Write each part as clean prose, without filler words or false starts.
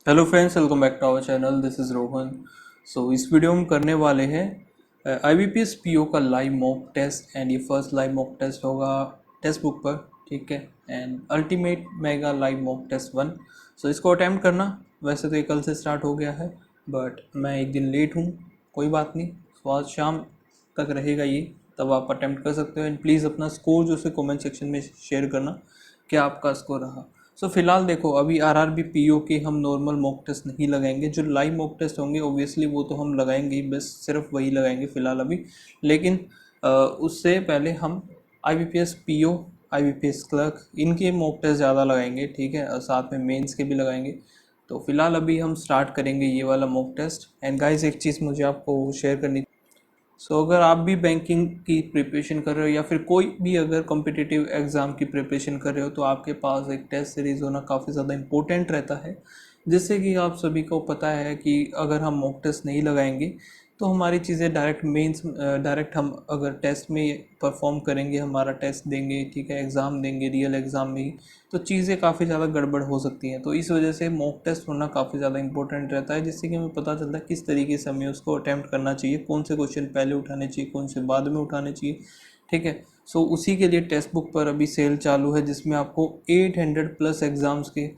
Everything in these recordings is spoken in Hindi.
Hello friends, welcome back to our channel. This is Rohan. इस वीडियो में हम करने वाले हैं IBPS PO का लाइव मॉक टेस्ट। एंड ये फर्स्ट लाइव मॉक टेस्ट होगा टेक्स्ट बुक पर, ठीक है। And ultimate mega live mock test 1। इसको अटैम्प्ट करना, वैसे तो ये कल से स्टार्ट हो गया है, बट मैं एक दिन लेट हूँ, कोई बात नहीं। आज शाम तक रहेगा ये, तब आप अटैम्प्ट कर सकते हो। एंड प्लीज़ अपना स्कोर जो है कमेंट सेक्शन में शेयर करना कि आपका स्कोर रहा। फिलहाल देखो, अभी आरआरबी पीओ के हम नॉर्मल मॉक टेस्ट नहीं लगाएंगे। जो लाइव मॉक टेस्ट होंगे ओबियसली वो तो हम लगाएंगे ही, बस सिर्फ वही लगाएंगे फिलहाल अभी। लेकिन उससे पहले हम IBPS पीओ, IBPS क्लर्क, इनके मॉक टेस्ट ज़्यादा लगाएंगे, ठीक है। और साथ में मेंस के भी लगाएंगे। तो फिलहाल अभी हम स्टार्ट करेंगे ये वाला मॉक टेस्ट। एंड गाइस, एक चीज़ मुझे आपको शेयर करनी। अगर आप भी बैंकिंग की प्रिपरेशन कर रहे हो या फिर कोई भी अगर कॉम्पिटिटिव एग्ज़ाम की प्रिपरेशन कर रहे हो, तो आपके पास एक टेस्ट सीरीज़ होना काफ़ी ज़्यादा इम्पोर्टेंट रहता है। जिससे कि आप सभी को पता है कि अगर हम मॉक टेस्ट नहीं लगाएंगे तो हमारी चीज़ें डायरेक्ट हम अगर टेस्ट में परफॉर्म करेंगे, हमारा टेस्ट देंगे, ठीक है, एग्ज़ाम देंगे रियल एग्ज़ाम में ही, तो चीज़ें काफ़ी ज़्यादा गड़बड़ हो सकती हैं। तो इस वजह से मॉक टेस्ट होना काफ़ी ज़्यादा इंपॉर्टेंट रहता है, जिससे कि हमें पता चलता है किस तरीके से हमें उसको अटैम्प्ट करना चाहिए, कौन से क्वेश्चन पहले उठाने चाहिए, कौन से बाद में उठाने चाहिए, ठीक है। उसी के लिए टेक्स्ट बुक पर अभी सेल चालू है, जिसमें आपको 800 प्लस एग्ज़ाम्स के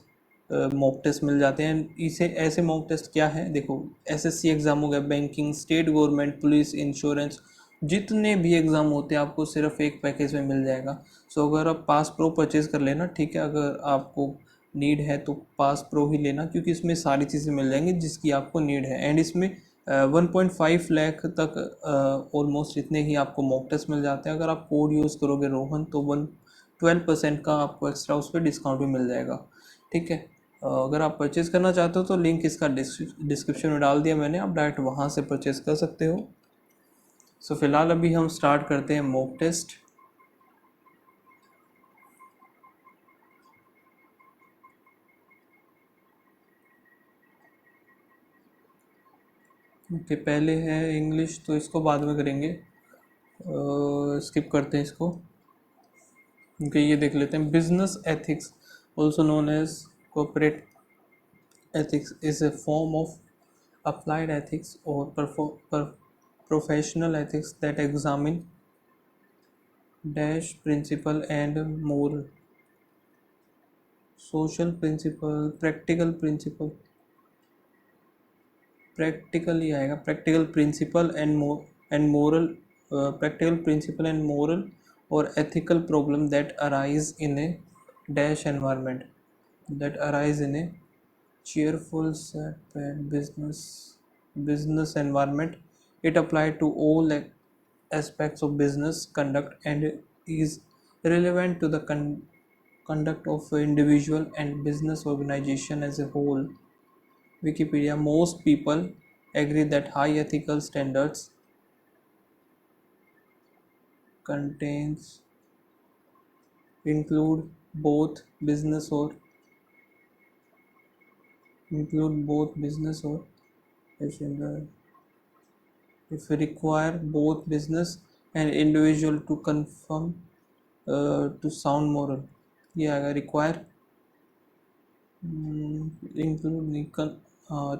मॉक टेस्ट मिल जाते हैं। इसे ऐसे मॉक टेस्ट क्या है, देखो, SSC एग्ज़ाम हो गया, banking, state government, police, insurance, जितने भी एग्ज़ाम होते हैं आपको सिर्फ एक पैकेज में मिल जाएगा। अगर आप पास प्रो परचेज़ कर लेना, ठीक है। अगर आपको नीड है तो पास प्रो ही लेना, क्योंकि इसमें सारी चीज़ें मिल जाएंगी जिसकी आपको नीड है। एंड इसमें 1.5 लाख तक ऑलमोस्ट इतने ही आपको मॉक टेस्ट मिल जाते हैं। अगर आप कोड यूज़ करोगे रोहन, तो 12% का आपको एक्स्ट्रा उस पर डिस्काउंट भी मिल जाएगा, ठीक है। अगर आप परचेज़ करना चाहते हो तो लिंक इसका डिस्क्रिप्शन में डाल दिया मैंने, आप डायरेक्ट वहाँ से परचेज़ कर सकते हो। फ़िलहाल अभी हम स्टार्ट करते हैं मॉक टेस्ट। ओके, पहले है इंग्लिश, तो इसको बाद में करेंगे, स्किप करते हैं इसको। ओके, ये देख लेते हैं। Business ethics, also known as corporate ethics, is a form of applied ethics or professional ethics that examine dash principle and moral, social principle, practical ही आएगा, practical principle and moral, practical principle and moral or ethical problem that arise in a dash environment, that arise in a cheerful, sad, business environment. It applied to all aspects of business conduct and is relevant to the conduct of individual and business organization as a whole. Wikipedia. Most people agree that high ethical standards contains include both business or include both business or, if require both business and individual to conform to sound moral। ये आएगा रिक्वायर, इंक्लूड नहीं,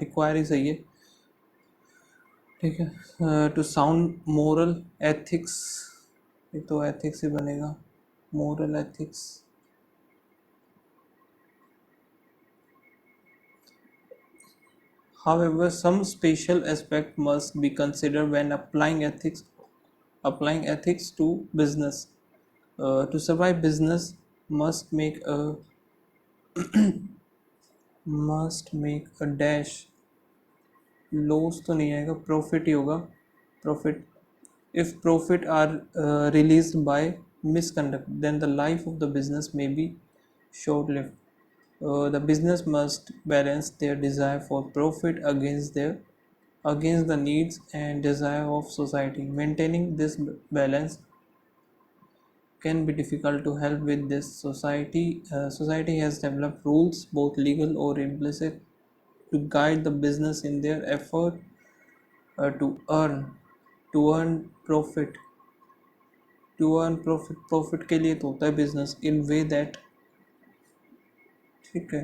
रिक्वायर ही सही है, ठीक है। टू साउंड मोरल एथिक्स, ये तो एथिक्स ही बनेगा, moral ethics. However, some special aspect must be considered when applying ethics to business. To survive, business must make a dash, loss तो नहीं आएगा, प्रॉफिट ही होगा, profit. If profit are released by misconduct, then the life of the business may be short-lived. The business must balance their desire for profit against the needs and desire of society. Maintaining this balance can be difficult. To help with this, society has developed rules, both legal or implicit, to guide the business in their effort to earn profit, profit के लिए तो होता है बिजनेस, इन वे दैट, ठीक है।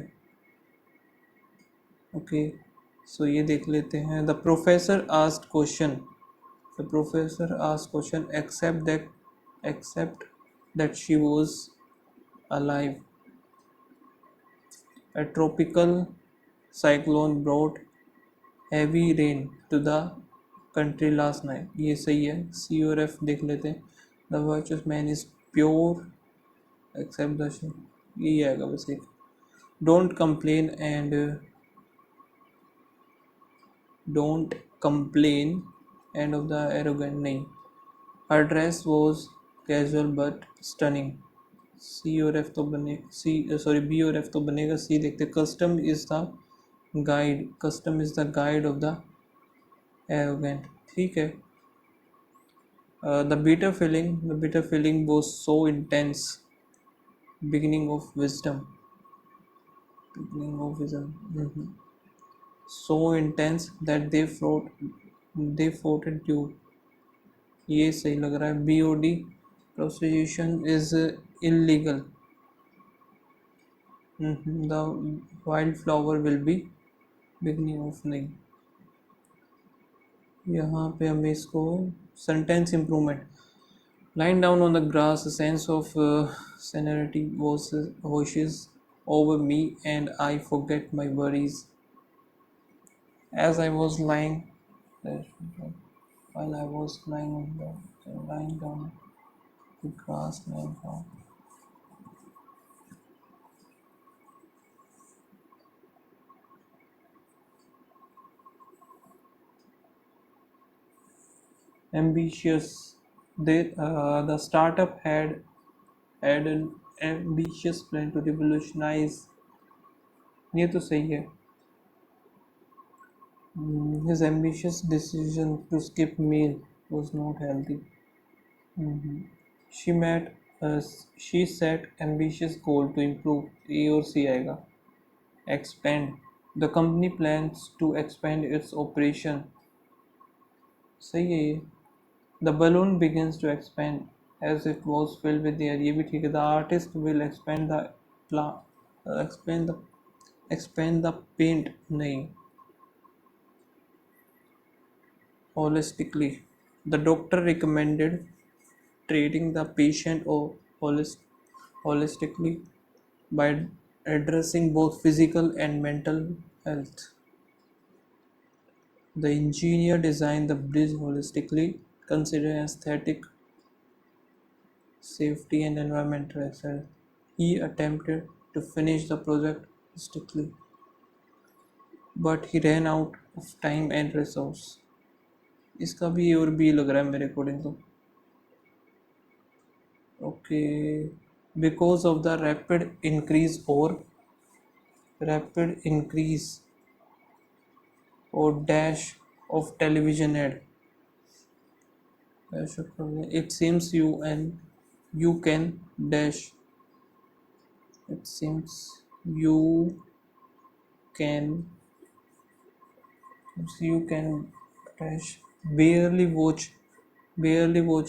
ओके, सो ये देख लेते हैं। The professor asked question, the professor asked question, except that she was alive. A tropical cyclone brought heavy rain to the country last night. ये सही है, सी और एफ देख लेते हैं। The virtuous man is pure except the, यही आएगा बस एक। Don't complain and don't complain and of the arrogant, नहीं। Her dress was casual but stunning. C और एफ तो बने, सी सॉरी बी और एफ तो बनेगा, सी देखते। Custom is the guide of the arrogant, ठीक है। The bitter feeling was so intense, beginning of wisdom, so intense that they fought a duel, ये सही लग रहा है। B O D, prostitution is illegal, the wild flower will be beginning of, नहीं। यहाँ पे हमें इसको sentence improvement, lying down on the grass, a sense of serenity washes over me and I forget my worries as I was lying while I was lying down the grass, lying down. Ambitious. The startup had an ambitious plan to revolutionize. ये तो सही है। His ambitious decision to skip meal was not healthy. She met she set ambitious goal to improve, A और C आएगा। Expand. The company plans to expand its operation. सही है ये। The balloon begins to expand as it was filled with air, ये भी ठीक है। The artist will expand the paint, नहीं। Holistically. The doctor recommended treating the patient holistically by addressing both physical and mental health. The engineer designed the bridge holistically, considering aesthetic, safety, and environmental excellence. He attempted to finish the project holistically, but he ran out of time and resource. इसका भी A और B लग रहा है मेरे अकॉर्डिंग तो। Okay, because of the rapid increase or dash of television ad, it seems you can dash, it seems can you can dash barely watch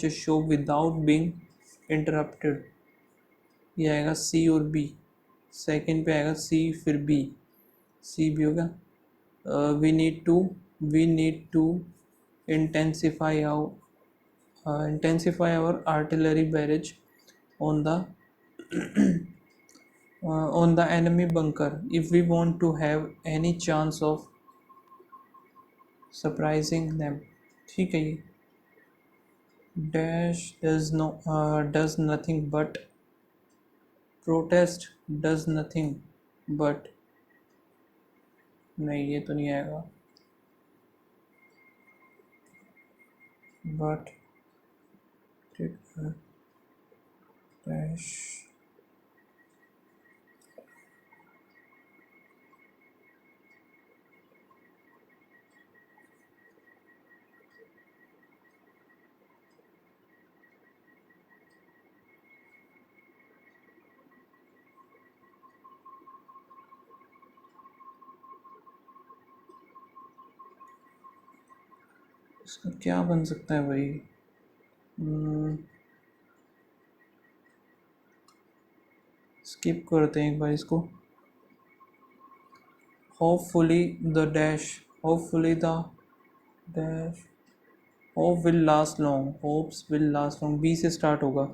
a show without being interrupted, ये आएगा सी और बी। सेकंड पे आएगा सी फिर बी, सी भी होगा। We need to intensify our artillery barrage on the enemy bunker if we want to have any chance of surprising them, ठीक है। ये dash does nothing but protest, does nothing but, नहीं ये तो नहीं आएगा। but dash इसका क्या बन सकता है भाई? स्किप करते हैं एक बार इसको। hopefully the dash hopefully the dash hope will last long, hopes will last long, B से स्टार्ट होगा,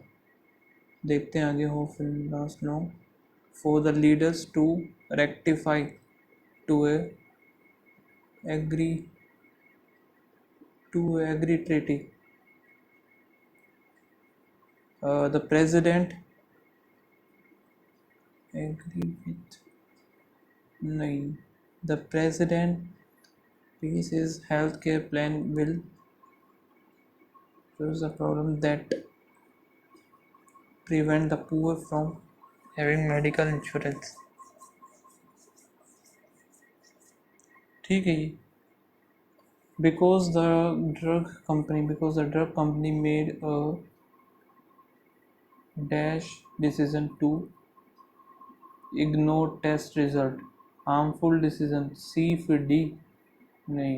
देखते हैं आगे। Hope will last long for the leaders to rectify to a agree to agree treaty. The president agree with नहीं, the president peace his healthcare plan will solve the problem that prevent the poor from having medical insurance। ठीक है ये, because the drug company made a dash decision to ignore test result, harmful decision, सी फिर डी नहीं,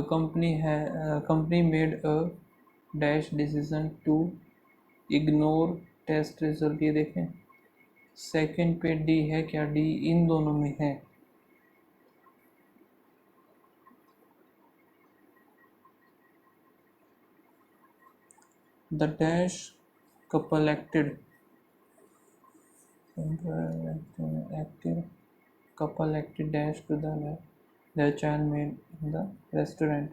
company made a dash decision to ignore test result, ये देखें सेकंड पे डी है क्या, डी इन दोनों में है। The dash couple acted dash to their child made in the restaurant.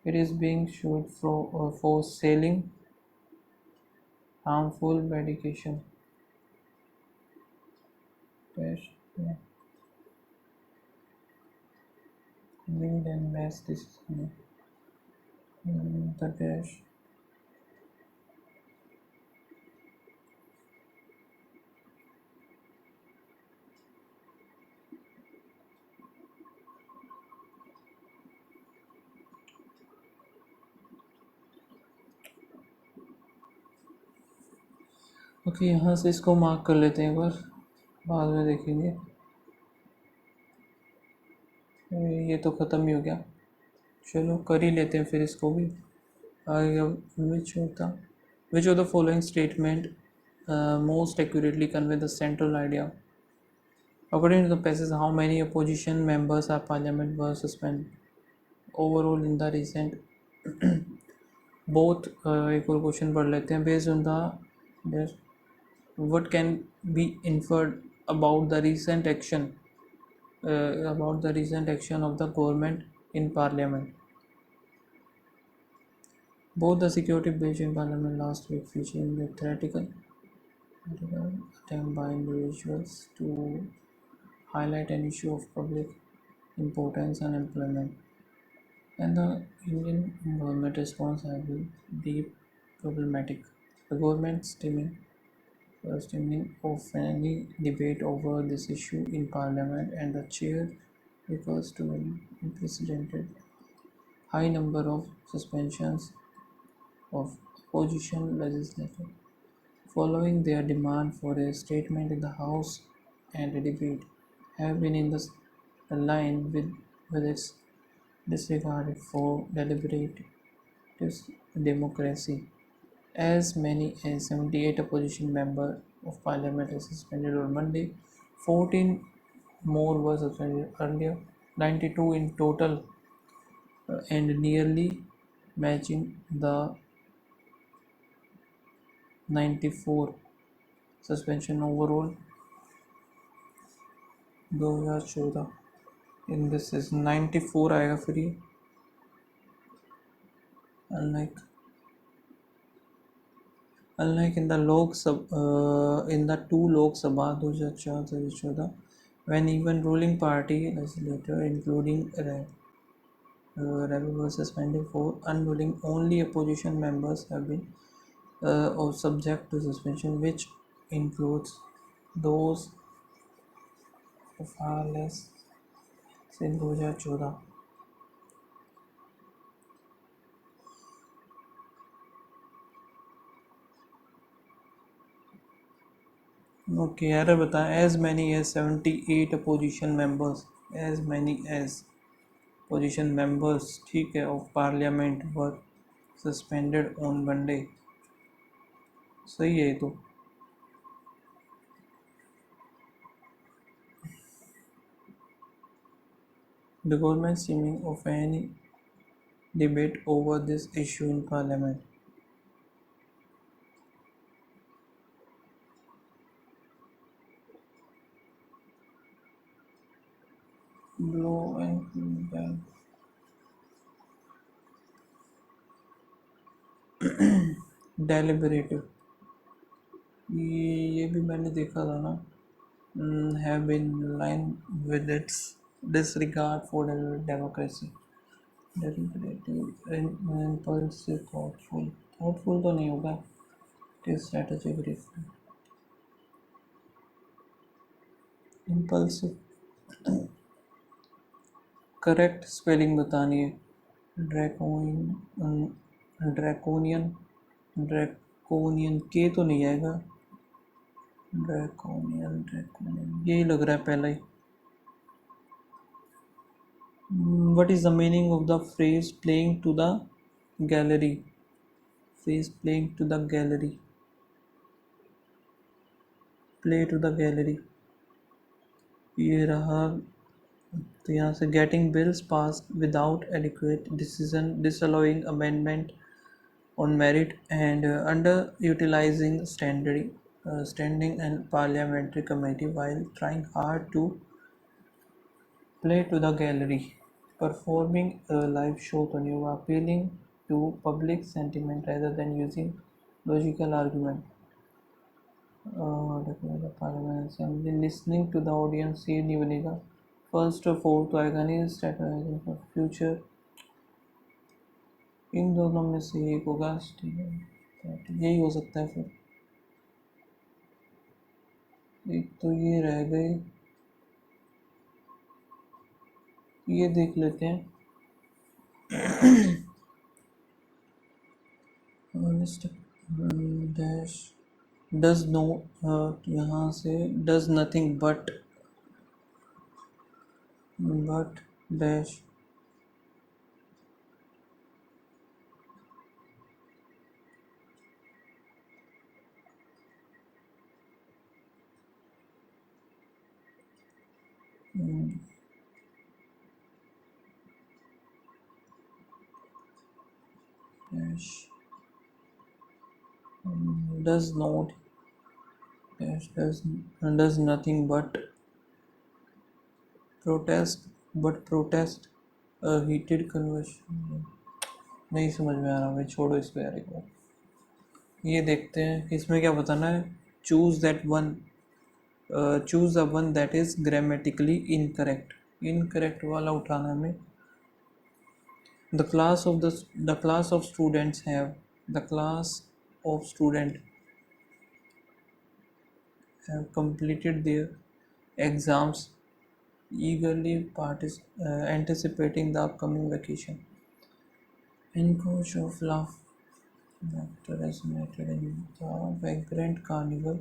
It is being sued for selling harmful medication. Dash linked and mass this the dash okay यहाँ से इसको मार्क कर लेते हैं एक बार, बाद में देखेंगे। ये तो ख़त्म ही हो गया, चलो कर ही लेते हैं फिर इसको भी आगे। विच of the following statement most accurately convey the central idea? According to the passage, how many opposition members of parliament were suspended overall in the recent both एक और क्वेश्चन पढ़ लेते हैं। based on the what can be inferred about the recent action of the government in parliament? Both the security breach in parliament last week featuring the theoretical attempt by individuals to highlight an issue of public importance and employment, and the Indian government response has been deep problematic. The government stemming of any debate over this issue in parliament, and the chair refers to an unprecedented high number of suspensions of opposition legislators following their demand for a statement in the House and a debate have been in the line with its disregard for deliberative democracy. As many as 78 opposition members of parliament were suspended on Monday, 14 more were suspended earlier, 92 in total, and nearly matching the 94 suspension overall 2014। in this is 94 आएगा फिर ये, unlike in the in the two Lok Sabha 2014 when even ruling party legislator including rebel was suspended for unruling, only opposition members have been subject to suspension, which includes those far less since 2014। Okay यार बता, as many as 78 opposition members, as many as opposition members ठीक है of parliament were suspended on Monday। सही है ये तो, The government seeming of any debate over this issue in parliament. Blow and ban. Deliberative. ये भी मैंने देखा था ना. Have been in line with its disregard for democracy. Deliberative, impulsive, thoughtful. Thoughtful तो नहीं होगा. It is strategic reason. Impulsive. Correct spelling बतानी है. ड्रैकोनियन. ड्रैकोनियन. ड्रैकोनियन के तो नहीं आएगा. ड्रैकोनियन ड्रैकोनियन यही लग रहा है पहला ही. What is the meaning of the phrase playing to the gallery? Phrase playing to the gallery. Play to the gallery. ये रहा. तो यहाँ से getting bills passed without adequate decision, disallowing amendment on merit, and underutilizing standing and parliamentary committee while trying hard to play to the gallery. Performing a live show तो नहीं होगा. Appealing to public sentiment rather than using logical argument. Parliament assembly listening to the audience ये नहीं बनेगा. First of all तो आएगा नहीं. Strategizing for future. इन दोनों में से एक होगा. यही हो सकता है. फिर एक तो ये रह गए. ये देख लेते हैं. Dash does no. यहाँ से does nothing but dash dash does not dash does nothing but protest a heated conversion. नहीं समझ में आ रहा भाई. छोड़ो इसको यार. एक बार ये देखते हैं इसमें क्या बताना है. Choose that one. Choose the one that is grammatically incorrect. Incorrect वाला उठाना है हमें. The class of students have completed their exams, eagerly anticipating the upcoming vacation. And coach of laughter resonated in the vagrant carnival,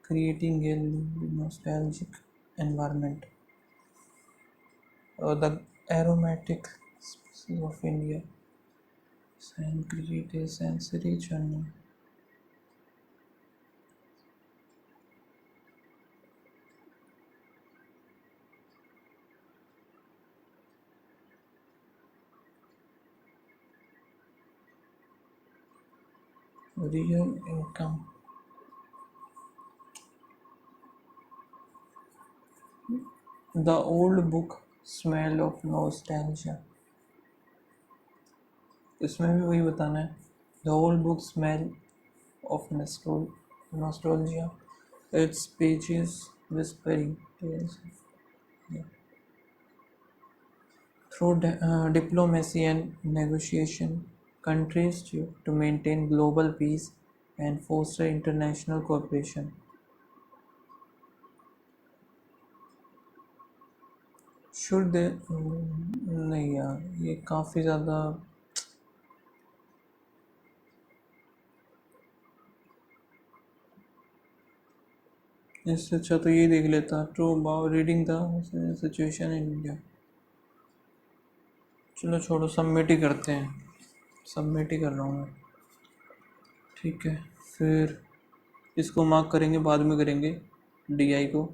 creating a nostalgic environment. The aromatic spices of India and create a sensory journey. Real income. The old book smell of nostalgia. इसमें भी वही बताना है. The old book smell of nostalgia. Its pages whispering tales. Through diplomacy and negotiation, countries to maintain global peace and foster international cooperation. Should they नहीं यार ये काफ़ी ज़्यादा. इससे अच्छा तो ये देख लेता. True about reading the situation in India. चलो छोड़ो. सबमिट ही करते हैं. सबमिट ही कर रहा हूँ मैं. ठीक है. फिर इसको मार्क करेंगे. बाद में करेंगे DI को.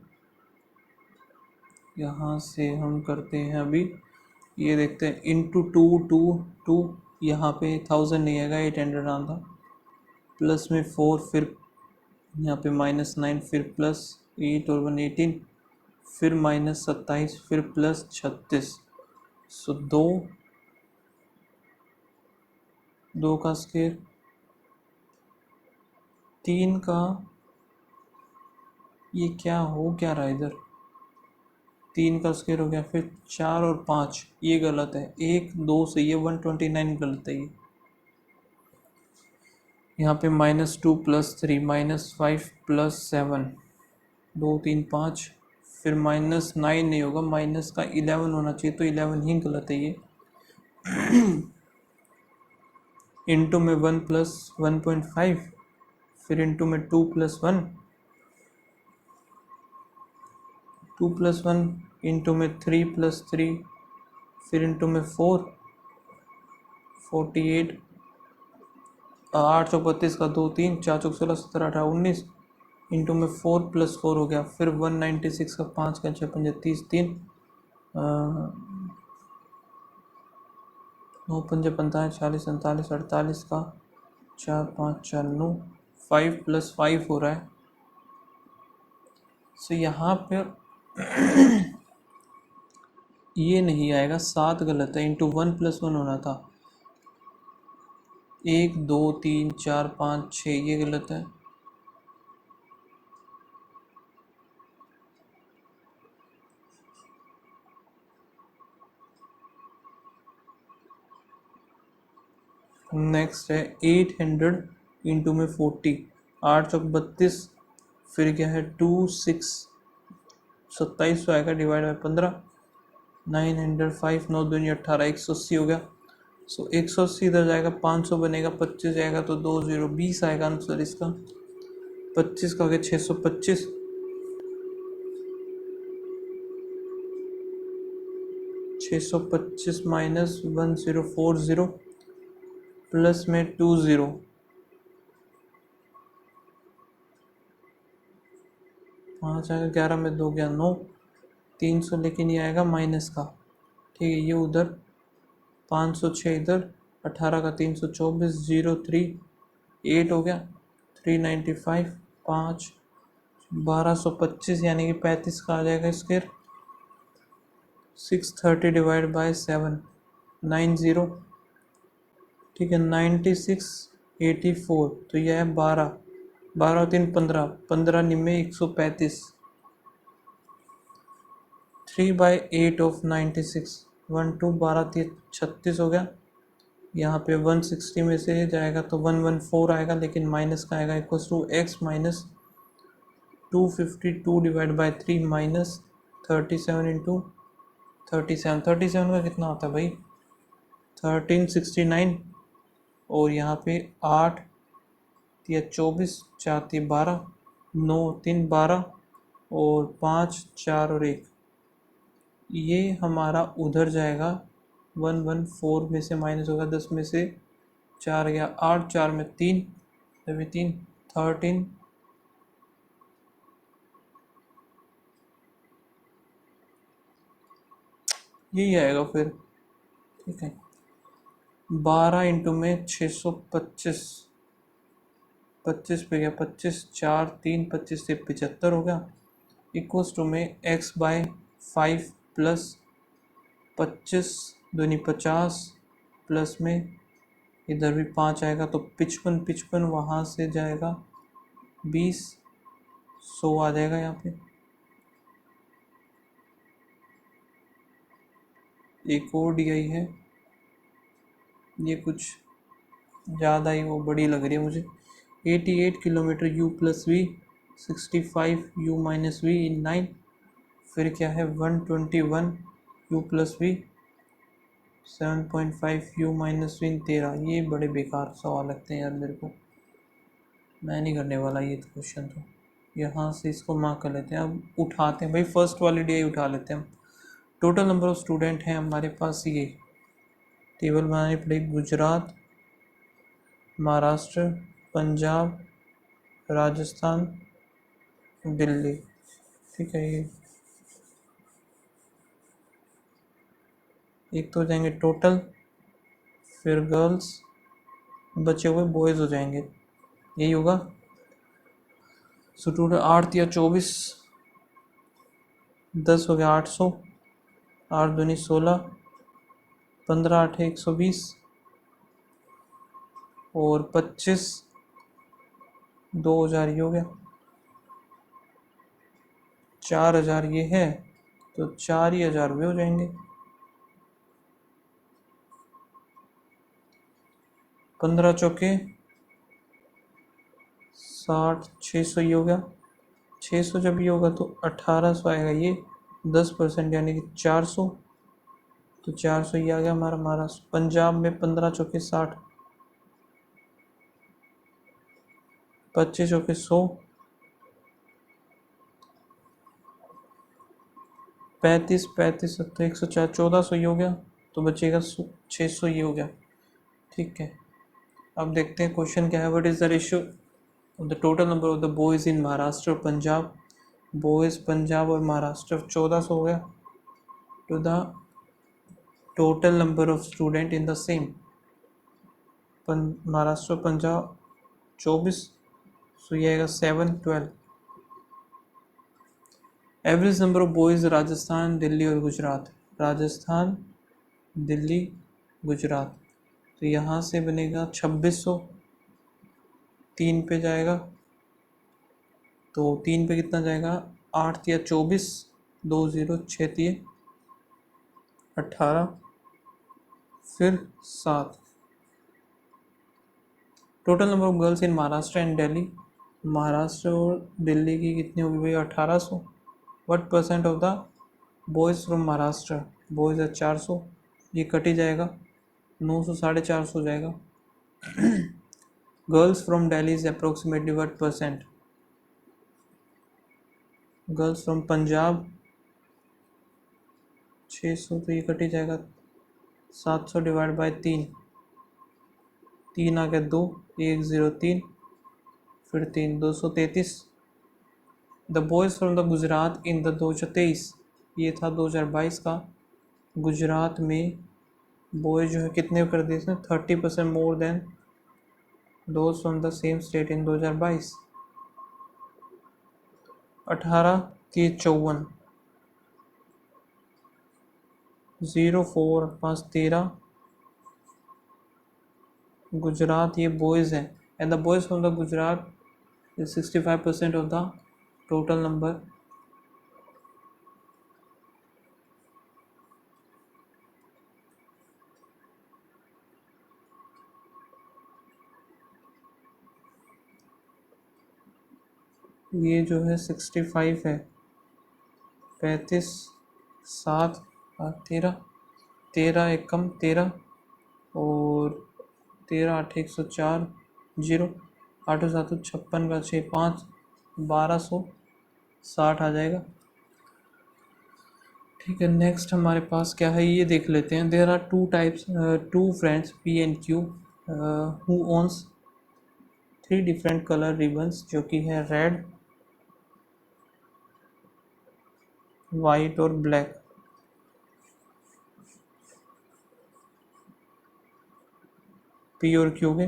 यहाँ से हम करते हैं अभी ये देखते हैं इंटू टू टू टू, यहाँ पे 1000 नहीं आएगा, 800 आना था, प्लस में 4, फिर यहाँ पे -9, फिर +8 और 1 18, फिर -27, फिर +36। सो दो का स्केयर, 3 का, ये क्या हो क्या रहा है इधर, 3 का स्केयर हो गया, फिर 4 और 5, ये गलत है, 1 2 से ये 129 गलत है ये। यहाँ पे -2 +3 -5 +7, 2 3 5, फिर -9 नहीं होगा, माइनस का 11 होना चाहिए, तो 11 ही गलत है ये। इंटू में 1 + 1.5, फिर इंटू में 2 + 1, 2 + 1 इंटू में 3 + 3, फिर इंटू में 4, 48, 8 चौक 32 का 2 3, 4 चौक 16 17 18 19, इंटू में 4 + 4 हो गया, फिर 196 का 5 का 6 5 30 3, 9 5 45 40 47 48 का 4 5 4 9, 5 + 5 हो रहा है। सो यहाँ पर ये नहीं आएगा, 7 गलत है, इंटू 1 + 1 होना था, 1 2 3 4 5 6, ये गलत है। नेक्स्ट है 800 इंटू में 40, 8 चौक 32, फिर क्या है 2 6 27 आएगा, डिवाइड बाई 15, 905 9 दूनी 18, 180 हो गया। सो 180 इधर जाएगा, 500 बनेगा, 25 जाएगा तो 2 0 20 आएगा आंसर इसका। 25 का हो गया 625, 625 माइनस 1040 प्लस में 20, 5 आएगा, 11 में 2 गया 9, 300 लेकिन ये आएगा माइनस का, ठीक है, ये उधर 506 इधर, 18 का 324, 03 8 हो गया, 395 5, 1225 यानी कि 35 का आ जाएगा स्क्वायर। 630 डिवाइड बाय 7, 90, ठीक है, 96 84, तो यह है 12, 12 और 3 15, 15 निम्मे 135, 3/8 ऑफ 96, 1 2 12 3 36 हो गया। यहाँ पे 160 में से जाएगा तो 114 आएगा, लेकिन माइनस का आएगा, equals to x minus 252 divide by 3 minus 37 into 37, 37 का कितना होता है भाई, 1369, और यहाँ पे 8 या 24, 4 3 12, 9 3 12, और 5 4 और 1, ये हमारा उधर जाएगा, 114 में से माइनस होगा, 10 में से 4 गया, 8 4 में 3, अभी 3 13, यही आएगा फिर, ठीक है। 12 इंटू में 625, 25 पे गया 25, 4 3 25 से 75 हो गया, इक्वल्स टू में x/5 प्लस 25 दूनी 50, प्लस में इधर भी 5 आएगा तो 55, 55 वहाँ से जाएगा 20, 100 आ जाएगा यहाँ पे। एक और डी आई है, ये कुछ ज़्यादा ही वो बड़ी लग रही है मुझे, 88 kilometre u plus v, 65 u minus v in 9, फिर क्या है 121 u plus v, 7.5 u minus v in 13। ये बड़े बेकार सवाल लगते हैं यार मेरे को, मैं नहीं करने वाला ये तो क्वेश्चन, तो यहाँ से इसको मार्क कर लेते हैं। अब उठाते हैं भाई, फर्स्ट वाली डी आई उठा लेते हैं हम। टोटल नंबर ऑफ स्टूडेंट हैं हमारे पास, ये टेबल बनानी पड़ेगी, गुजरात, महाराष्ट्र, पंजाब, राजस्थान, दिल्ली, ठीक है। ये एक तो हो जाएंगे टोटल, फिर गर्ल्स, बचे हुए बॉयज़ हो जाएंगे, यही होगा। सो टोटल 8 या 24, 10 हो गया 800, 8 दूनी 16, 15 8 120, और 25 2000 ये हो गया, 4000 ये है, तो 4000 रुपये हो जाएंगे। 15 चौके 60, 600 ये हो गया, 600 जब ये होगा तो 1800 आएगा ये, 10% यानी कि 400, तो 400 ये आ गया हमारा महाराष्ट्र। पंजाब में 15 चौके 60, 25 चौके 100, 35 35 70 104, 1400 ये हो गया, तो बचेगा 600 ये हो गया। ठीक है, अब देखते हैं क्वेश्चन क्या है। What is the ratio of the total number of the boys in Maharashtra और पंजाब। बॉयज़ पंजाब और महाराष्ट्र 1400 हो गया, to the total number of student in the same. Maharashtra Punjab 24, so ये आएगा 7 12। Average number of boys Rajasthan Delhi और गुजरात। राजस्थान दिल्ली गुजरात, तो यहाँ से बनेगा 2600, 3 पे जाएगा, तो 3 पे कितना जाएगा, 8 या 24, 2 0 6 3 18, फिर 7। Total number of girls in Maharashtra and Delhi. Maharashtra और दिल्ली की कितनी होगी भाई, 1800। What percent of the boys from Maharashtra. Boys है 400, ये कट ही जाएगा, 900 450 हो जाएगा। Girls from Delhi is approximately what percent. Girls from Punjab 600, तो ये कट ही जाएगा, 700 डिवाइड बाई 3, 3 आ गया 2, 103, फिर 3 233। The boys from the Gujarat in the 2023, ये था 2022 का। गुजरात में बॉयज़ जो है कितने कर दिए इसने, 30% more than those from the same state in 2022। 18 3 54, 0 4 5 13। Gujarat ये बॉयज़ हैं, and the boys from the Gujarat is 65% of the total number. ये जो है 65 है, 35 7 13, 13 एक कम 13, और 13 8 104, 0 8 7 56 का 6 5, 1260 आ जाएगा। ठीक है, नेक्स्ट हमारे पास क्या है ये देख लेते हैं। There are two friends P and Q who owns 3 different colour ribbons, जो कि है रेड, वाइट और ब्लैक। पी और क्यू के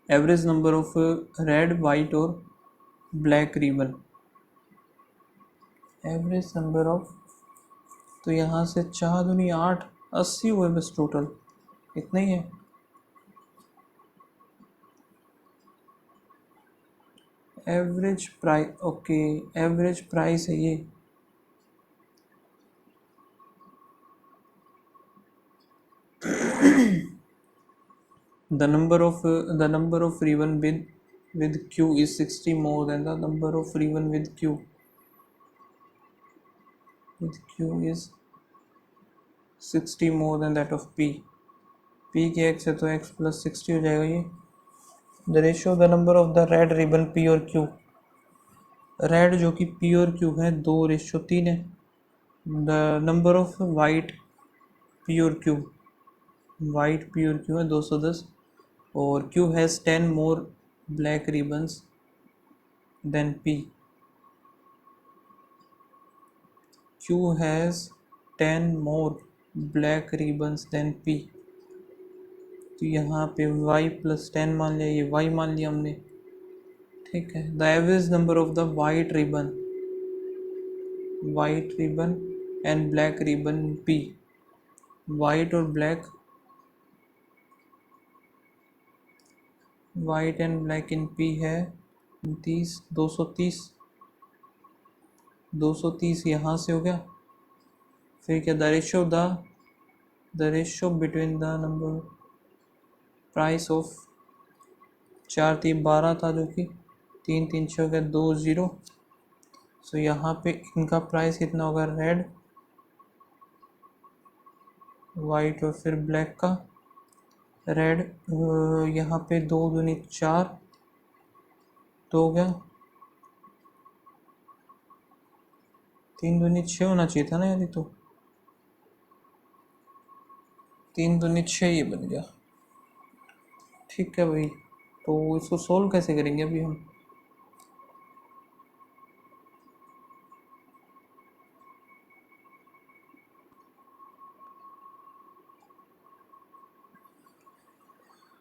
average number of red white और black ribbon. Average number of, तो यहाँ से 4 दूनी 8, 80 हुए बस टोटल, इतना ही है। Average price, okay, average price है ये। the number of ribbon with Q is 60 more than the number of ribbon with Q is 60 more than that of P। P के x है तो x plus 60 हो जाएगा ये। the ratio of the number of the red ribbon P और Q, रेड जो कि P और Q है 2:3 है। the number of white P और Q, वाइट P और Q है 210, और Q has 10 more black ribbons than P। Q has 10 more black ribbons than P। तो यहाँ पे y प्लस 10 मान लिया, ये y मान लिया हमने, ठीक है। The average number of the white ribbon and black ribbon P। White और black, white and black in P है 230, 230 यहाँ से हो गया। फिर क्या, the ratio between the number price of 4 3 12 था, जो कि 3 3 6 हो गया 2 0। सो यहाँ पे इनका प्राइस कितना होगा, रेड, वाइट और फिर ब्लैक का। रेड यहाँ पे 2 दूनी 4, तो हो गया 3 दूनी 6 होना चाहिए था ना यार, तो 3 दूनी 6 ये बन गया, ठीक है भाई। तो इसको सोल्व कैसे करेंगे अभी हम?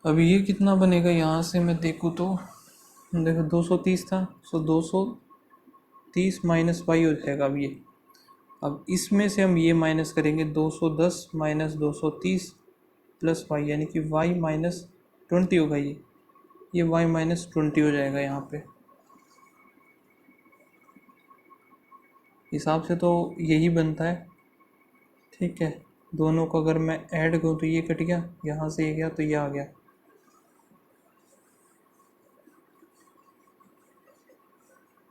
अभी ये कितना बनेगा, यहाँ से मैं देखूँ तो देखो 230 था, सो 230 माइनस वाई हो जाएगा। अब इसमें से हम ये माइनस करेंगे, 210 माइनस 230 प्लस वाई, यानी कि वाई माइनस 20 होगा। ये वाई माइनस 20 हो जाएगा यहाँ पे। हिसाब से तो यही बनता है, ठीक है। दोनों को अगर मैं ऐड करूँ तो ये कट गया, यहाँ से ये गया तो ये आ गया।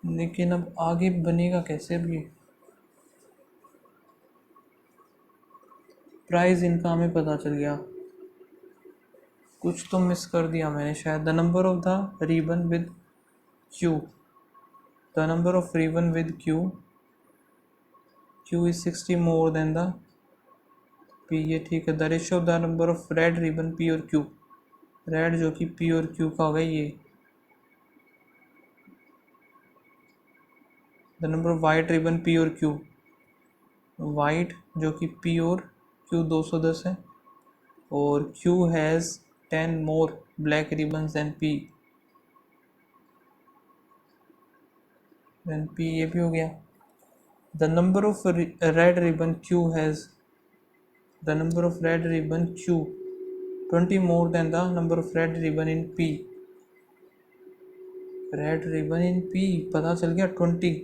लेकिन अब आगे बनेगा कैसे? अब ये प्राइस इनका हमें पता चल गया, कुछ तो मिस कर दिया मैंने शायद। The number of the ribbon with Q, the number of ribbon with Q is 60 more than the P, ये ठीक है। The ratio of the number of red ribbon P और क्यू, रेड जो कि पी और क्यू का होगा ये। The number of white ribbon P और क्यू, वाइट जो कि पी और क्यू 210 है, और Q has 10 more black ribbons then P, ये भी हो गया। The number of red ribbon Q has, the number of red ribbon Q 20 more than the number of red ribbon in P. Red ribbon in P पता चल गया 20,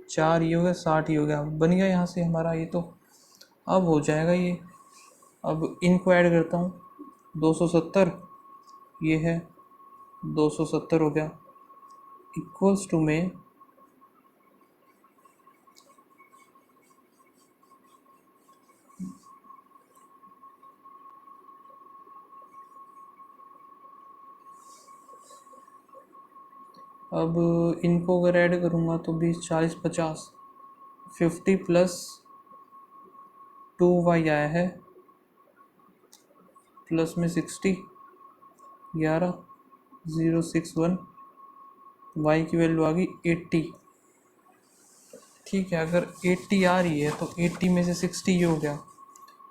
4 ये हो गया 60 ही हो गया, बन गया यहाँ से हमारा ये। तो अब हो जाएगा ये। अब इनको ऐड करता हूँ, 270 ये है, 270 हो गया, इक्वल्स टू में अब इनको अगर ऐड करूँगा तो 20 40 50, 50 प्लस 2y आया है, प्लस में 60, 11 061, y की वैल्यू आ गई 80, ठीक है। अगर 80 आ रही है तो 80 में से 60 ये हो गया,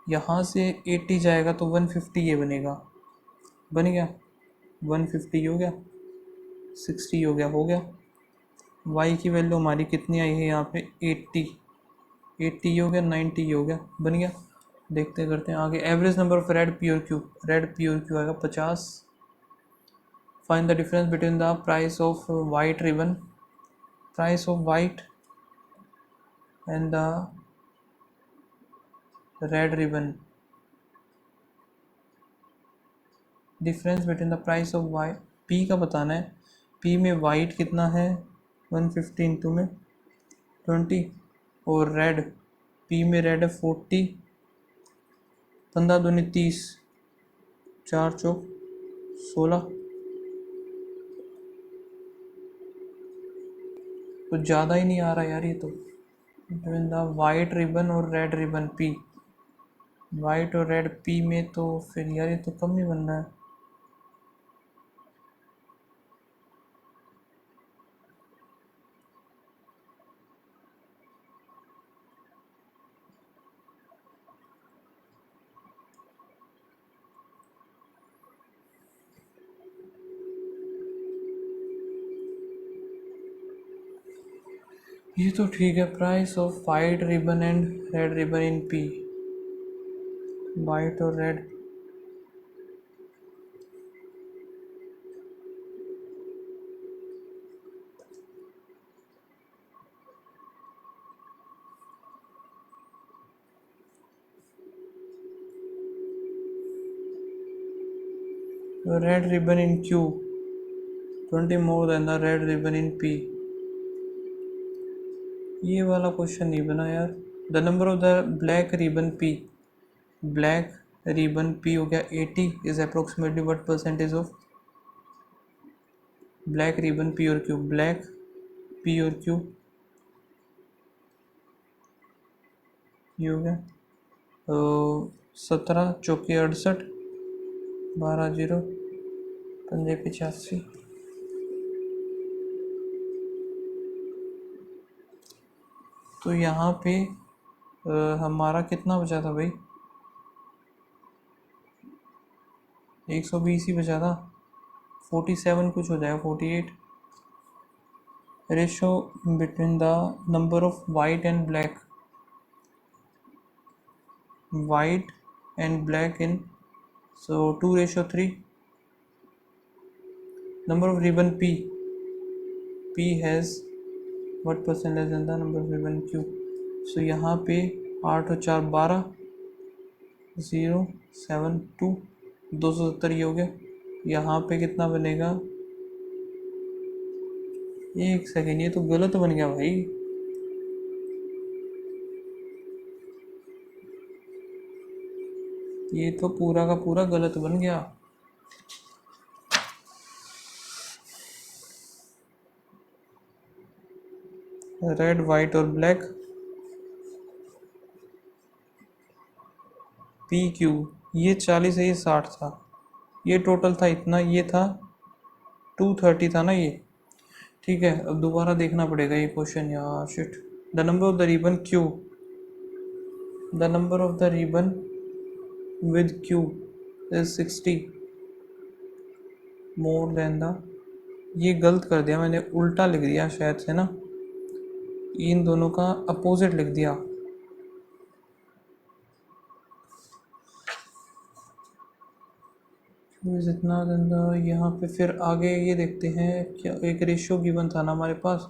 यहाँ से 80 जाएगा तो 150 ये बनेगा, बन गया 150 हो गया, 60 हो गया, y की वैल्यू हमारी कितनी आई है यहाँ पे 80, 80 हो गया, 90 हो गया, बन गया। देखते करते हैं आगे। Average number of red P और क्यू, रेड पी और क्यू आएगा 50। Find the difference between the price of white ribbon, price of white and the red ribbon, difference between the price of white, P का बताना है। पी में वाइट कितना है 150 इंटू में 20, और रेड, पी में रेड है 40, 15 दूनी 30, 4 चौक 16, कुछ ज़्यादा ही नहीं आ रहा यार ये तो। बिटवीन द वाइट रिबन और रेड रिबन पी, वाइट और रेड पी में तो फिर यार ये तो कम ही बन रहा है। ये तो ठीक है। Price of white ribbon and red ribbon in P, white और red, red ribbon in Q 20 more than the red ribbon in P. ये वाला क्वेश्चन नहीं बना यार। The number of the black ribbon P, black ribbon P हो गया 80 is approximately what percentage of black ribbon P और क्यू, ब्लैक पी और क्यू, ये हो गया 17 चौके 68, 12 जीरो, 5 85। तो यहाँ पे हमारा कितना बचा था भाई? 120 ही बचा था। 47 कुछ हो जाएगा, 48। Ratio between the number of white and black, white and black in, so 2:3। number of ribbon p has what percent less than the number of ribbon q, so यहाँ पे 8 और 4 12, 072, 270 ये हो गया। यहाँ पे कितना बनेगा? एक सेकेंड, ये तो गलत बन गया भाई। ये तो पूरा का पूरा गलत बन गया। रेड वाइट और ब्लैक, पी क्यू, ये 40 है, ये 60 था, ये टोटल था इतना, ये था 230 था ना ये। ठीक है, अब दोबारा देखना पड़ेगा ये क्वेश्चन यार, shit. The number of the ribbon Q, the number of the ribbon with Q is 60 more than the, ये गलत कर दिया मैंने, उल्टा लिख दिया शायद से ना, इन दोनों का अपोजिट लिख दिया। जितना यहाँ पे फिर आगे ये देखते हैं क्या, एक रेशियो गिवन था ना हमारे पास,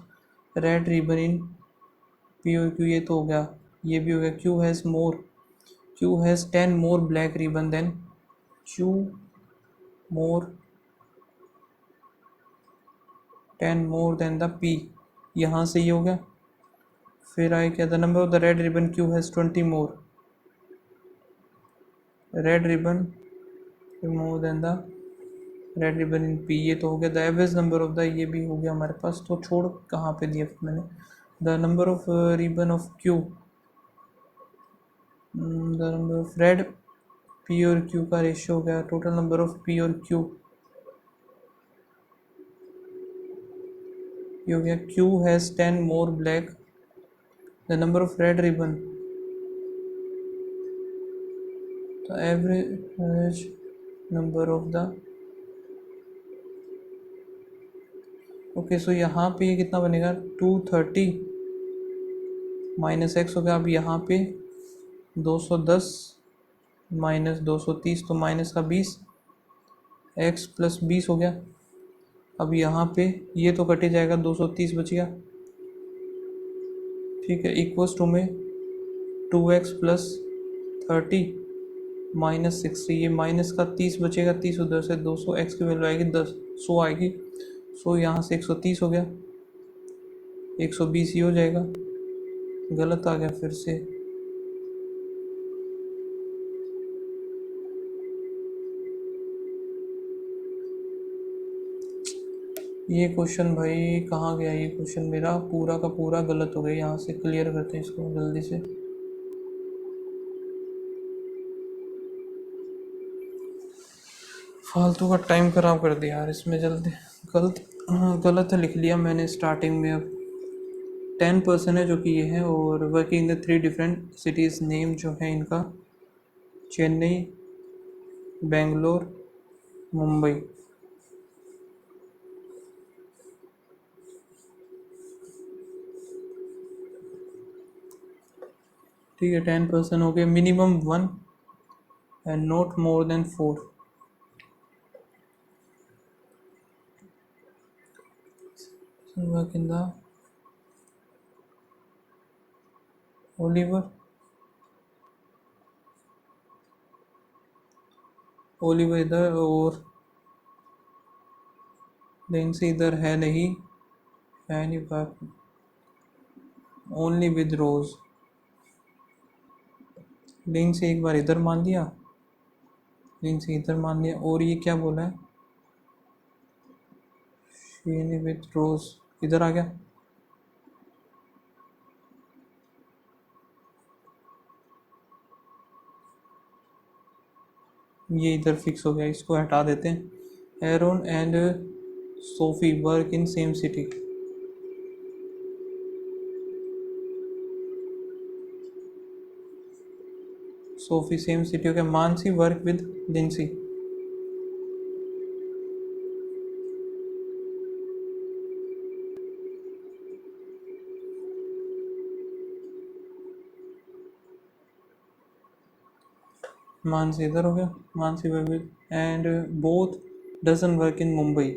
रेड रिबन इन पी और क्यू, ये तो हो गया, ये भी हो गया। Q has 10 more black ribbon than Q more 10 more than the P, यहाँ से ये हो गया। फिर आए क्या, the number of the red ribbon Q has 20 more red ribbon more than the red ribbon in P, ये तो हो गया। The average number of the, ये भी हो गया हमारे पास। तो छोड़ कहाँ पे दिया फिर मैंने, the number of ribbon of Q, the number of red P और क्यू का रेशियो हो गया, टोटल नंबर ऑफ पी और क्यू, ये हो गया। Q has 10 more black, the number of red ribbon, the average number of the, okay. So यहाँ पे ये कितना बनेगा, 230 माइनस एक्स हो गया। अब यहाँ पे 210 माइनस 230, तो माइनस का 20, एक्स प्लस 20 हो गया। अब यहाँ पे ये तो कट ही जाएगा, 230 बच गया। ठीक है, इक्वल्स टू में 2x प्लस 30 माइनस 60, ये माइनस का 30 बचेगा, 30 उधर से 200, एक्स की वैल्यू आएगी 10, 100 आएगी। सो यहाँ से 130 हो गया, 120 ही हो जाएगा। गलत आ गया फिर से। ये क्वेश्चन भाई कहाँ गया, ये क्वेश्चन मेरा पूरा का पूरा गलत हो गया। यहाँ से क्लियर करते हैं इसको जल्दी से। फालतू का टाइम खराब कर दिया यार इसमें, जल्दी गलत लिख लिया मैंने स्टार्टिंग में। अब 10% है जो कि ये है, और working in the 3 different cities, name जो है इनका चेन्नई, बेंगलोर, मुंबई। ठीक है 10% हो गया, minimum 1 and not more than 4। Work in the Oliver, Oliver इधर और लेंस इधर है नहीं, है नहीं बात, ओनली विद रोज। लिंक से एक बार इधर मान लिया, लिंक से इधर मान लिया, और ये क्या बोला है, विद रोज इधर आ गया। ये इधर फिक्स हो गया, इसको हटा देते हैं। Aaron and Sophie work in same city. Sophie same city हो गया। Mansi work with Lindsay. Mansi इधर हो गया, Mansi work with and both doesn't work in Mumbai.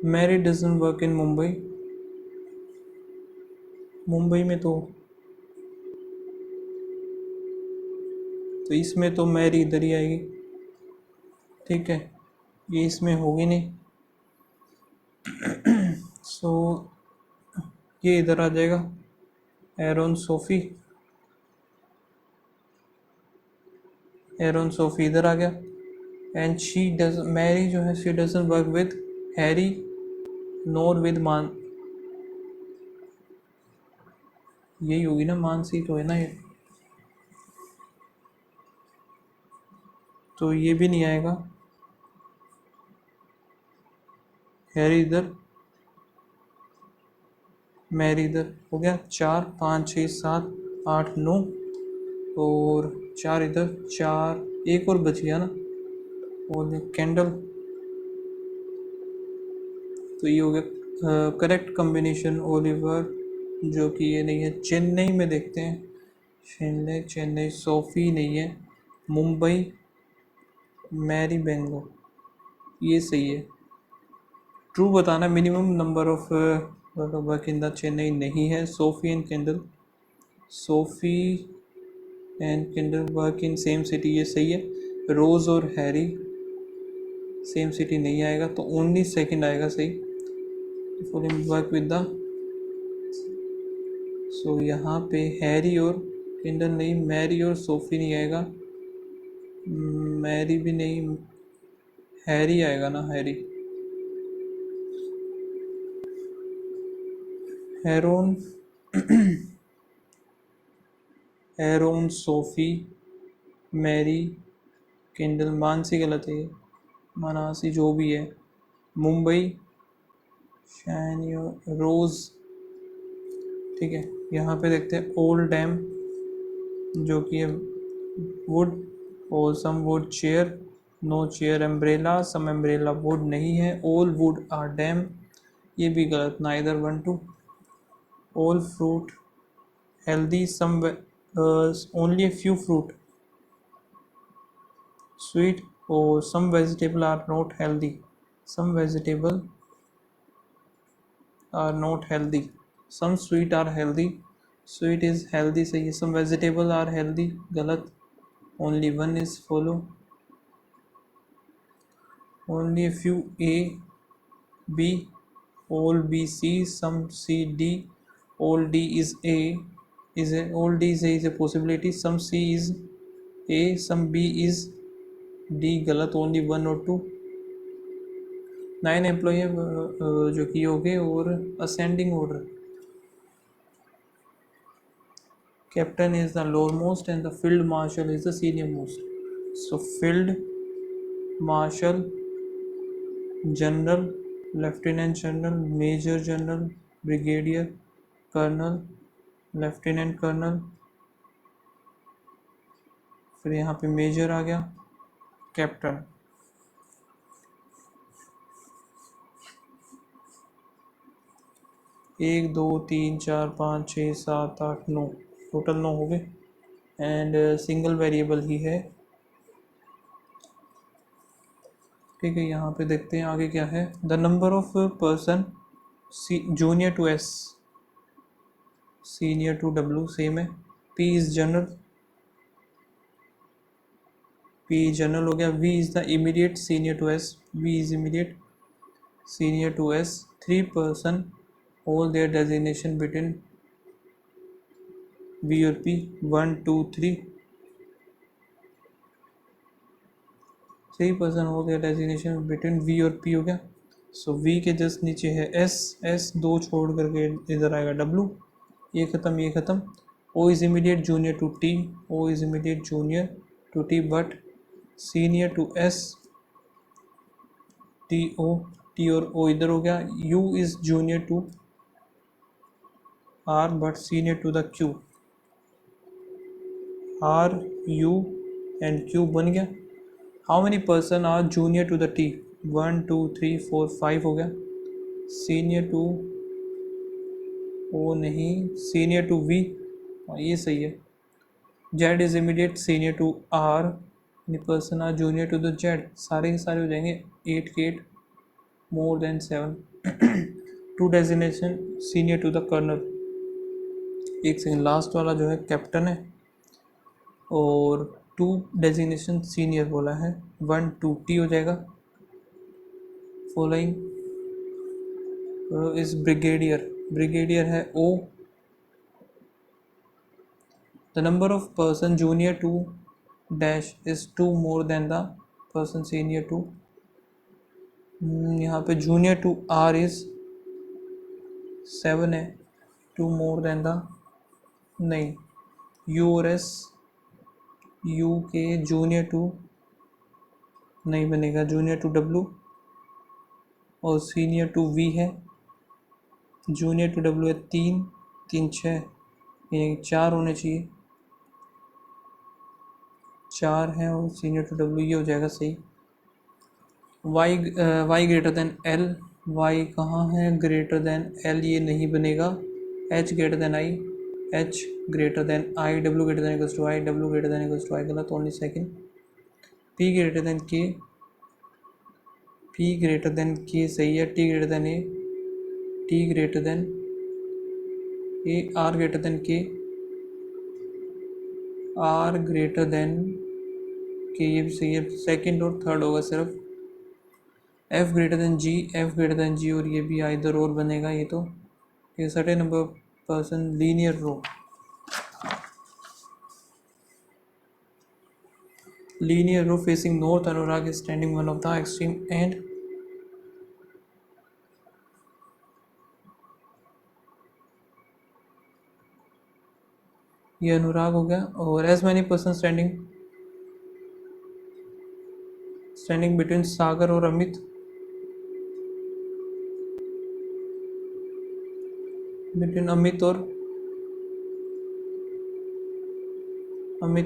Mary doesn't work in Mumbai. Mumbai में तो इसमें तो मैरी इधर ही आएगी, ठीक है, ये इसमें होगी नहीं। सो ये इधर आ जाएगा, एरोन सोफी, एरोन सोफी इधर आ गया। एंड शी डज, मैरी जो है she doesn't work with Harry NOR with मान, यही होगी ना, मानसी तो है ना ये, तो ये भी नहीं आएगा। हैरी इधर, मैरी इधर हो गया। 4 5 6 7 8 9 और 4 इधर, 4 एक और बच गया ना, और कैंडल, तो ये हो गया करेक्ट कॉम्बिनेशन ओलिवर, जो कि ये नहीं है। चेन्नई में देखते हैं, चेन्नई, चेन्नई सोफी नहीं है, मुंबई मैरी बेंगलोर, ये सही है। ट्रू बताना, minimum number of work in the Chennai नहीं है। Sophie and candle, Sophie and candle work in same city, ये सही है। रोज और हैरी सेम सिटी नहीं आएगा, तो ओनली सेकंड आएगा सही। वर्क विद द, सो यहाँ पे हैरी और कैंडल नहीं, मैरी और सोफी नहीं आएगा, मैरी भी नहीं, हैरी आएगा ना, Harry, Heron, Aaron Sophie Mary Kendall, Mansi गलत है, मनासी जो भी है, मुंबई शैनी रोज, ठीक है। यहाँ पे देखते हैं ओल्ड डैम, जो कि है वुड, और some wood chair, no chair umbrella, some umbrella wood नहीं है, ऑल वुड आर डैम, ये भी गलत, neither 1 2। All fruit healthy, some only a few fruit sweet, or some vegetable are not healthy, some vegetable are not healthy, some sweet are healthy, sweet is healthy सही है, some vegetable are healthy गलत, only one is follow, only a few A B, all B C, some C D, all D is A, all D is a possibility, some C is A, some B is D गलत, ओनली 1 और 2। 9 एम्प्लॉय है जो कि हो गए, और ascending order, captain is the lower most and the field marshal is the senior most. So field marshal, general, lieutenant general, major general, brigadier, colonel, lieutenant colonel, फिर यहाँ पे मेजर आ गया, कैप्टन। 1 2 3 4 5 6 7 8 9, टोटल 9 हो गए। एंड सिंगल वेरिएबल ही है। ठीक है, यहाँ पे देखते हैं आगे क्या है। The number of person junior to S, senior to W same है। P is general, P general हो गया। V is the immediate senior to S, V is immediate senior to S. 3 person hold their designation between V और P, 1 2 3। 3 person hold their designation between V और पी हो गया। सो वी के जस्ट नीचे है एस, एस 2 छोड़ करके इधर आएगा डब्ल्यू। ये ख़त्म, ये ख़त्म। O is immediate junior to T, O is immediate junior to T but senior to S, T O, T और ओ इधर हो गया। U is junior to R but senior to the Q, R U and Q बन गया। How many person are junior to the T, 1 2 3 4 5 हो गया। सीनियर टू ओ नहीं, सीनियर टू वी, ये सही है। Z is immediate senior to R, person are junior to the Z, सारे के सारे हो जाएंगे 8 के 8 more than 7। Two designation senior to the colonel. एक सेकेंड, लास्ट वाला जो है कैप्टन है और 2 डेजिग्नेशन सीनियर बोला है, 1 2 टी हो जाएगा। फॉलोइंग इज ब्रिगेडियर, ब्रिगेडियर है O. The number of person junior to dash is 2 more than the person senior to. यहाँ पे जूनियर टू आर इज 7 है, 2 मोर देन द, नहीं, यू और एस, यू के जूनियर टू नहीं बनेगा, जूनियर टू डब्ल्यू और सीनियर टू वी है। जूनियर टू डब्ल्यू है 3 3 6, यानी 4 होने चाहिए, 4 हैं और सीनियर टू डब्ल्यू, ये हो जाएगा सही। Y, Y greater than L, Y कहाँ है ग्रेटर देन एल, ये नहीं बनेगा। H greater than I, H greater than I, W greater than equals to I, W greater than equals to I, गलत, only second. P greater than K, P greater than K सही है। T greater than A, T greater than A, R greater than K, R greater than K, ये भी सही है। सेकंड और थर्ड होगा सिर्फ। F greater than G, F greater than G, और ये भी आइदर और बनेगा ये तो। ये certain number person linear row, linear row facing north, Anurag is standing one of the extreme end, ये अनुराग हो गया। और as many person standing, standing between Sagar और अमित, बिटवीन अमित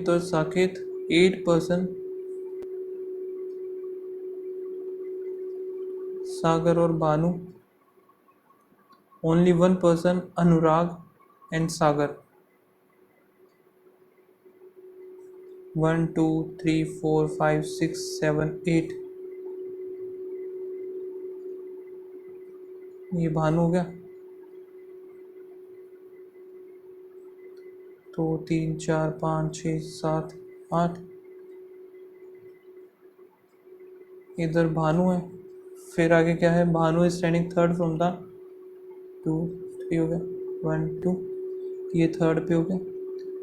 और साकेत 8 पर्सन, सागर और Bhanu, only 1 person Anurag and सागर, 1 2 3 4 5 6 7 8, ये भानु हो गया। 2 3 4 5 6 7 8, इधर भानु है। फिर आगे क्या है, Bhanu is standing third from the 2 3 हो गया, 1 2, ये थर्ड पे हो गया।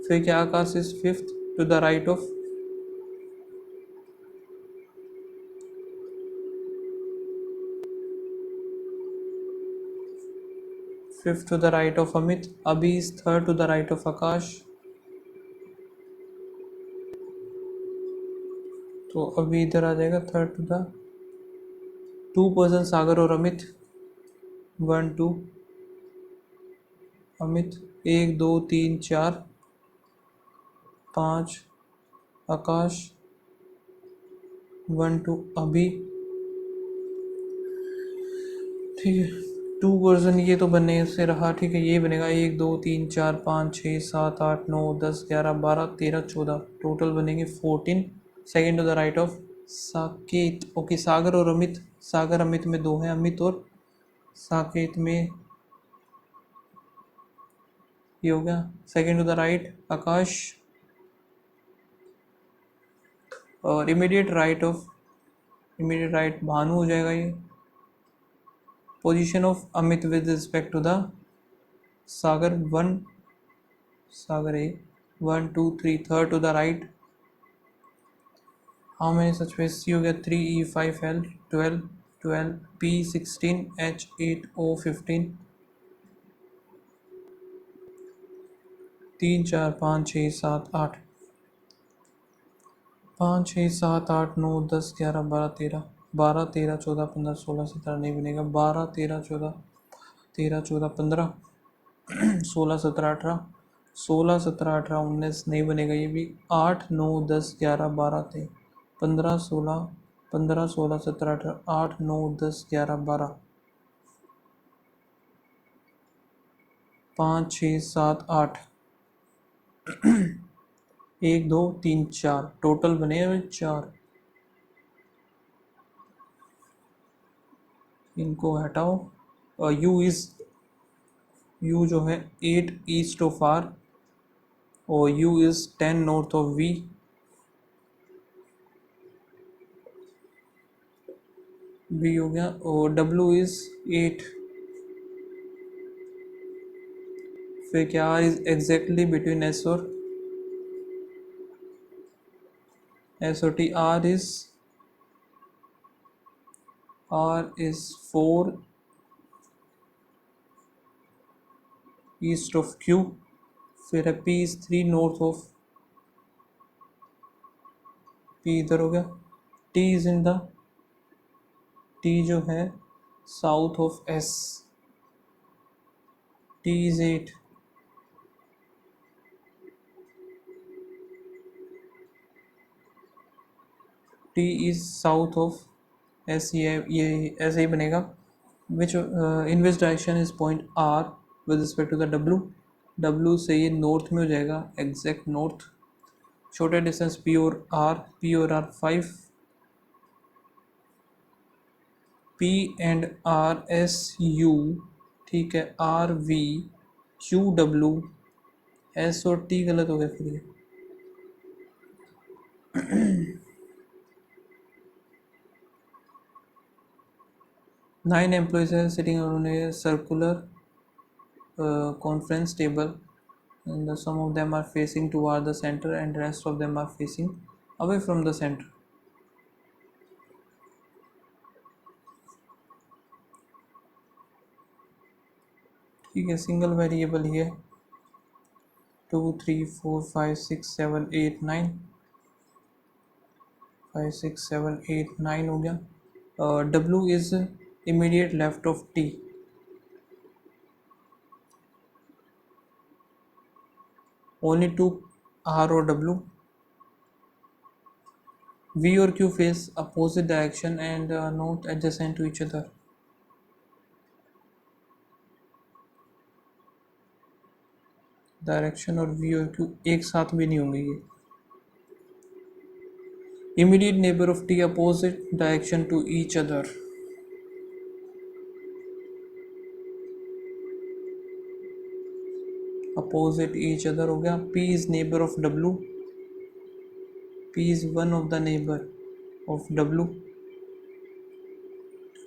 फिर क्या, Akash is fifth to the right of, fifth to the right of Amit. अभी is third to the right of Akash, तो अभी इधर आ जाएगा third to the 2 person Sagar और अमित, 1 2 अमित, 1 2 3 4 5 आकाश, 1 2 अभी, ठीक है। टू वर्जन ये तो बनने से रहा, ठीक है। ये बनेगा 1 2 3 4 5 6 7 8 9 10 11 12 13 14, टोटल बनेंगे 14। Second to the right of Saket. Okay, Sagar और अमित, सागर अमित में दो हैं, अमित और साकेत में ये हो गया। Second to the right Akash, और इमीडिएट राइट भानु हो जाएगा ये। Position of Amit with respect to the Sagar 1, Sagar A 1 2 3, third to the right how many such face, C हो गया 3 E 5 L 12 12 P 16 H 8 O 15, 3 4 5 6 7 8, 5 6 7 8 9 10 11 12 13, 12 13 14 15 16 17 नहीं बनेगा, 12 13 14 13 14 15 16 17 18, 16 17 18 19 नहीं बनेगा ये भी, 8 9 10 11 12 13 15 16 15 16 17 18 8 9 10 11 12, 5 6 7 8 1 2 3 4, टोटल बने हुए 4। इनको हटाओ। यू जो है 8 ईस्ट ऑफ आर, और U is 10 north of V. V हो गया, और डब्ल्यू इज 8। फिर क्या इज एग्जैक्टली बिटवीन एस और T, R is 4 east of Q. फिर है P is 3 north of, P इधर हो गया। T is in the, T जो है south of S, T is 8। T is south of S, ये ऐसे ही बनेगा। Which in which direction is point R with respect to the W, W से ये नॉर्थ में हो जाएगा, एग्जैक्ट नॉर्थ। छोटा डिस्टेंस पी और R 5, P and R S U, ठीक है, R V Q W, S और टी गलत हो गया फिर ये। 9 एम्प्लॉयज है sitting on a circular conference table, and some of them are facing toward the center and rest of them are facing away from the center. ठीक है, सिंगल वेरिएबल ही है। 2 3 4 5 6 7 8 9, 5 6 7 8 9 हो गया। W is immediate left of T, only two R or W। V और Q face opposite direction and not adjacent to each other। Direction और V और Q एक साथ भी नहीं होंगे ये। Immediate neighbor of T opposite direction to each other। opposite each other हो गया। P is neighbor of W, P is one of the neighbor of W,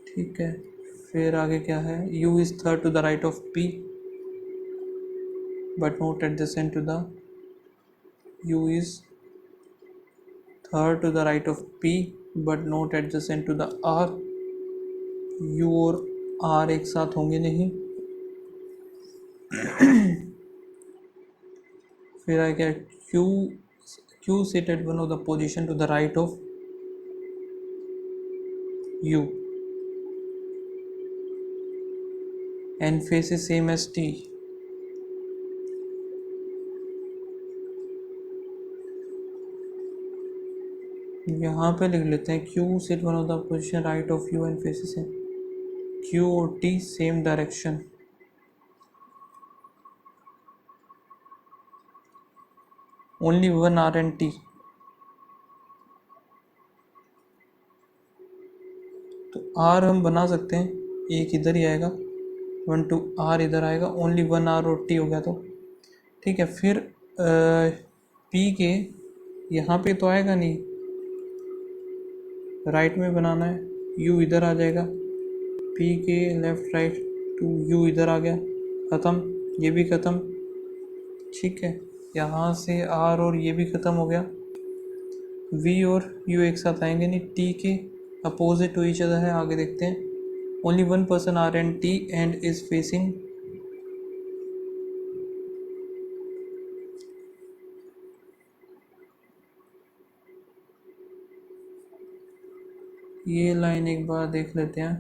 ठीक है। फिर आगे क्या है, U is third to the right of P but not adjacent to the, U is third to the right of P but not adjacent to the R। U और R एक साथ होंगे नहीं। फिर आगे क्या, Q sit at one of the position to the right of U and faces same as T। यहाँ पे लिख लेते हैं Q sit one of the position right of U and faces same। Q और T same direction, only one R and T। तो R हम बना सकते हैं, एक इधर ही आएगा, 1 2 R इधर आएगा, ओनली वन R और T हो गया। तो ठीक है, फिर P के यहाँ पे तो आएगा नहीं, राइट में बनाना है, U इधर आ जाएगा, P के लेफ्ट राइट टू U इधर आ गया, ख़त्म, ये भी ख़त्म। ठीक है, यहाँ से R और ये भी ख़त्म हो गया। V और U एक साथ आएंगे नहीं, T के अपोजिट टू ईच अदर है, आगे देखते हैं। Only one person R and T and is facing ये लाइन एक बार देख लेते हैं।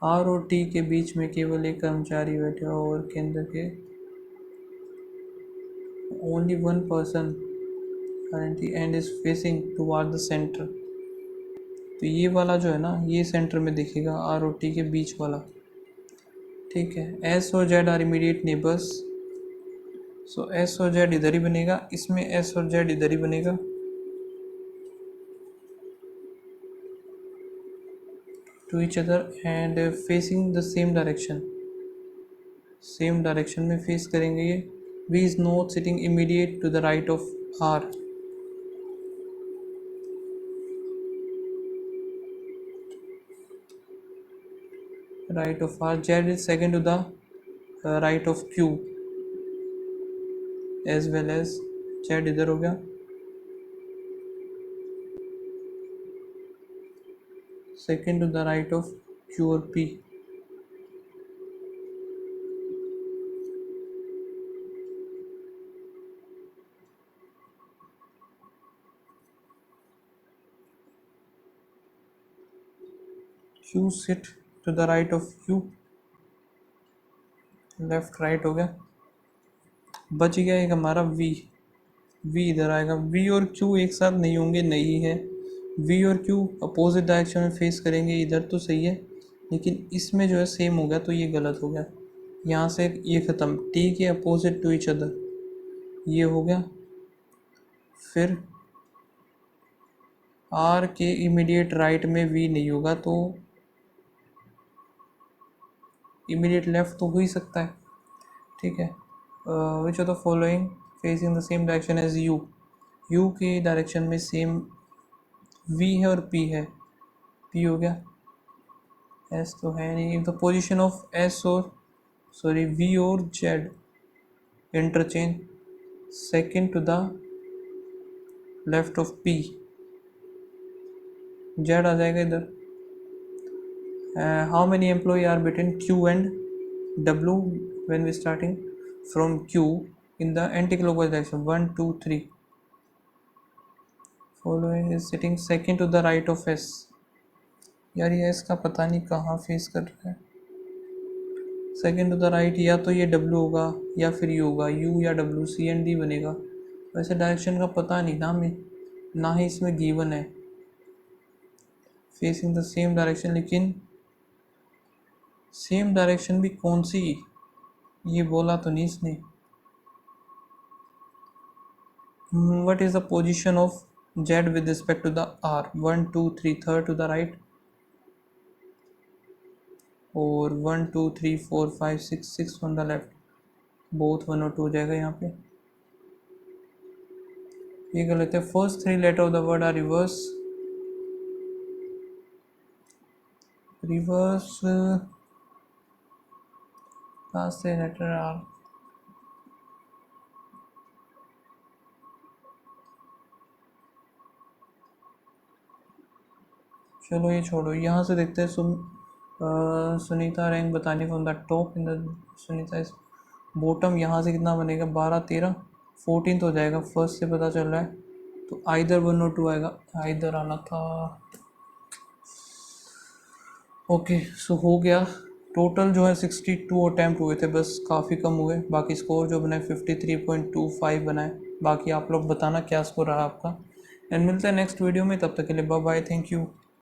R और T के बीच में केवल एक कर्मचारी बैठा और केंद्र के only one person and is facing toward the centre. तो ये वाला जो है ना, ये सेंटर में दिखेगा, R और T के बीच वाला। ठीक है, S और Z are immediate neighbours, so S और Z इधर ही बनेगा, इसमें S और Z इधर ही बनेगा। To each other and facing the same direction, same direction में फेस करेंगे ये। V is not sitting immediate to the right of R, right of R। Z is second to the right of Q as well as Z इधर हो गया, second to the right of Q और P। Q sit to the right of Q, left right हो गया। बच गया एक हमारा V, V इधर आएगा। V और Q एक साथ नहीं होंगे, नहीं है। V और Q अपोजिट डायरेक्शन में फेस करेंगे, इधर तो सही है, लेकिन इसमें जो है सेम हो गया, तो ये गलत हो गया। यहाँ से ये ख़त्म, T के अपोजिट टू ईच अदर, ये हो गया। फिर R के इमीडिएट राइट में V नहीं होगा, तो इमीडिएट लेफ्ट तो हो ही सकता है। ठीक है, which of the following facing the same direction as U, U के डायरेक्शन में सेम V है और P है, P हो गया, S तो है नहीं। द पोजीशन ऑफ S और V और Z interchange, second to the left of P, Z आ जाएगा इधर। How many employee are between Q and W when we starting from Q in the anti-clockwise direction, 1 2 3। following is sitting second to the right of S। यार ये S का पता नहीं कहाँ फेस कर रहा है। सेकेंड टू द राइट, या तो ये W होगा या फिर U होगा, U या W, C एंड D बनेगा। वैसे डायरेक्शन का पता नहीं ना, में ना ही इसमें गिवन है फेसिंग द सेम डायरेक्शन, लेकिन सेम डायरेक्शन भी कौन सी, ये बोला तो नहीं इसने। What is the position of Z with respect to the R, 1 2 3, third to the right, और 1 2 3 4 5 6, 6 ऑन द लेफ्ट, बोथ 1 और 2 हो जाएगा यहाँ पे। ये गलत है। First 3 letter of the word are reverse, reverse last 3 letter are, चलो ये छोड़ो, यहाँ से देखते हैं। सुनीता रैंक बताने from the top in the Sunita is bottom, यहाँ से कितना बनेगा, 12 13 14 हो जाएगा, फर्स्ट से पता चल रहा है। तो आइदर 1 और 2 आएगा, आइदर आना था। ओके, सो हो गया। टोटल जो है 62 अटैम्प्ट हुए थे, बस काफ़ी कम हुए। बाकी स्कोर जो बनाए 53.25 बनाए। बाकी आप लोग बताना क्या स्कोर रहा आपका, एंड मिलते हैं नेक्स्ट वीडियो में। तब तक के लिए बाय बाय, थैंक यू।